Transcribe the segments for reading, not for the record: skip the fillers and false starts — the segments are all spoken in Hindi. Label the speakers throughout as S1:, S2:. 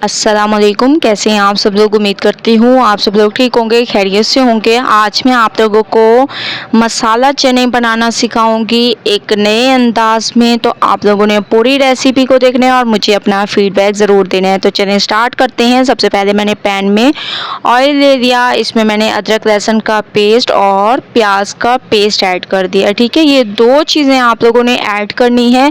S1: अस्सलामुअलैकुम। कैसे हैं आप सब लोग? उम्मीद करती हूँ आप सब लोग ठीक होंगे, खैरियत से होंगे। आज मैं आप लोगों को मसाला चने बनाना सिखाऊंगी एक नए अंदाज में। तो आप लोगों ने पूरी रेसिपी को देखना है और मुझे अपना फीडबैक ज़रूर देना है। तो चलिए स्टार्ट करते हैं। सबसे पहले मैंने पैन में ऑयल ले लिया। इसमें मैंने अदरक लहसुन का पेस्ट और प्याज का पेस्ट ऐड कर दिया। ठीक है, ये दो चीज़ें आप लोगों ने ऐड करनी है।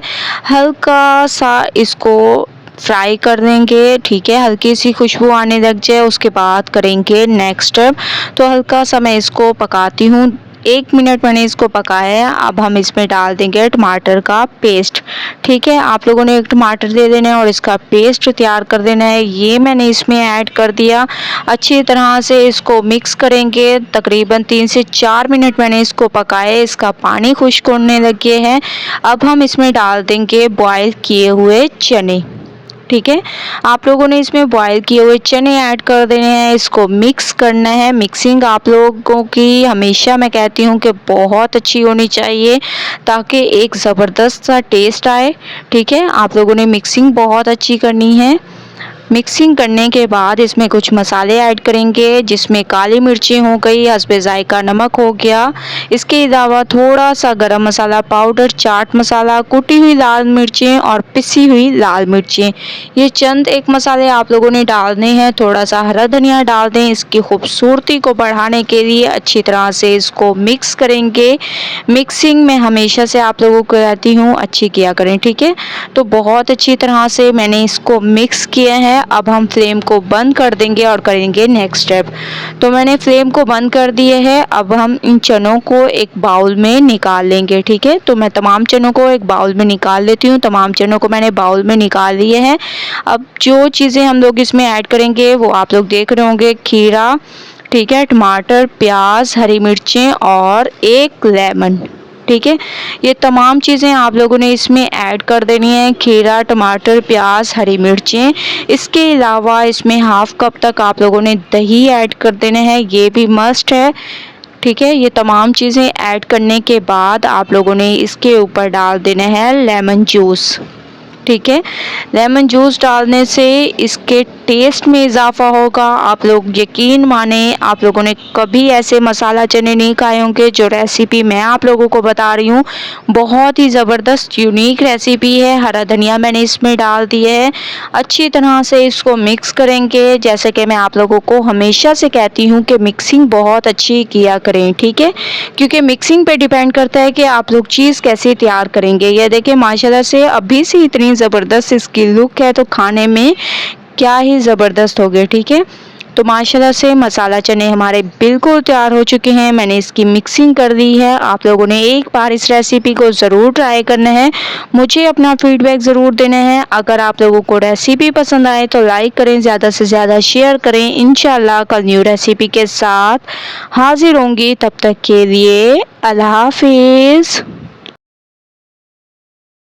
S1: हल्का सा इसको फ्राई कर देंगे। ठीक है, हल्की सी खुशबू आने लग जाए उसके बाद करेंगे नेक्स्ट स्टेप। तो हल्का सा मैं इसको पकाती हूँ। 1 मिनट मैंने इसको पकाया है। अब हम इसमें डाल देंगे टमाटर का पेस्ट। ठीक है, आप लोगों ने एक टमाटर ले लेना है और इसका पेस्ट तैयार कर देना है। ये मैंने इसमें ऐड कर दिया। अच्छी तरह से इसको मिक्स करेंगे। तकरीबन 3 से 4 मिनट मैंने इसको पकाया। इसका पानी खुश्क होने लग गया है। अब हम इसमें डाल देंगे बॉयल किए हुए चने। ठीक है, आप लोगों ने इसमें बॉयल किए हुए चने ऐड कर देने हैं। इसको मिक्स करना है। मिक्सिंग आप लोगों की हमेशा मैं कहती हूँ कि बहुत अच्छी होनी चाहिए ताकि एक ज़बरदस्त सा टेस्ट आए। ठीक है, आप लोगों ने मिक्सिंग बहुत अच्छी करनी है। मिक्सिंग करने के बाद इसमें कुछ मसाले ऐड करेंगे, जिसमें काली मिर्ची हो गई, हस्बे जायका नमक हो गया। इसके अलावा थोड़ा सा गरम मसाला पाउडर, चाट मसाला, कुटी हुई लाल मिर्चें और पिसी हुई लाल मिर्चें। ये चंद एक मसाले आप लोगों ने डालने हैं। थोड़ा सा हरा धनिया डाल दें इसकी खूबसूरती को बढ़ाने के लिए। अच्छी तरह से इसको मिक्स करेंगे। मिक्सिंग में हमेशा से आप लोगों को कहती हूँ अच्छी किया करें। ठीक है, तो बहुत अच्छी तरह से मैंने इसको मिक्स किया है। अब हम फ्लेम को बंद कर देंगे और करेंगे नेक्स्ट स्टेप। तो मैंने फ्लेम को बंद कर दिए है। अब हम इन चनों को एक बाउल में निकाल लेंगे। ठीक है, तो मैं तमाम चनों को एक बाउल में निकाल लेती हूँ। तमाम चनों को मैंने बाउल में निकाल लिए हैं। अब जो चीज़ें हम लोग इसमें ऐड करेंगे वो आप लोग देख रहे होंगे। खीरा, ठीक है, टमाटर, प्याज, हरी मिर्चें और एक लेमन। ठीक है, ये तमाम चीज़ें आप लोगों ने इसमें ऐड कर देनी है। खीरा, टमाटर, प्याज, हरी मिर्चें। इसके अलावा इसमें हाफ कप तक आप लोगों ने दही ऐड कर देना है, ये भी मस्ट है। ठीक है, ये तमाम चीज़ें ऐड करने के बाद आप लोगों ने इसके ऊपर डाल देना है लेमन जूस। ठीक है, लेमन जूस डालने से इसके टेस्ट में इजाफा होगा। आप लोग यकीन माने, आप लोगों ने कभी ऐसे मसाला चने नहीं खाए होंगे। जो रेसिपी मैं आप लोगों को बता रही हूँ बहुत ही ज़बरदस्त यूनिक रेसिपी है। हरा धनिया मैंने इसमें डाल दिया है। अच्छी तरह से इसको मिक्स करेंगे। जैसे कि मैं आप लोगों को हमेशा से कहती हूँ कि मिक्सिंग बहुत अच्छी किया करें। ठीक है, क्योंकि मिक्सिंग पे डिपेंड करता है कि आप लोग चीज़ कैसे तैयार करेंगे। ये देखिए माशाल्लाह से अभी से इतनी ज़बरदस्त इसकी लुक है तो खाने में क्या ही ज़बरदस्त हो गए। ठीक है, तो माशाल्लाह से मसाला चने हमारे बिल्कुल तैयार हो चुके हैं। मैंने इसकी मिक्सिंग कर दी है। आप लोगों ने एक बार इस रेसिपी को ज़रूर ट्राई करना है। मुझे अपना फीडबैक ज़रूर देना है। अगर आप लोगों को रेसिपी पसंद आए तो लाइक करें, ज़्यादा से ज़्यादा शेयर करें। इंशाल्लाह कल न्यू रेसिपी के साथ हाजिर होंगी। तब तक के लिए अल्लाह हाफिज़।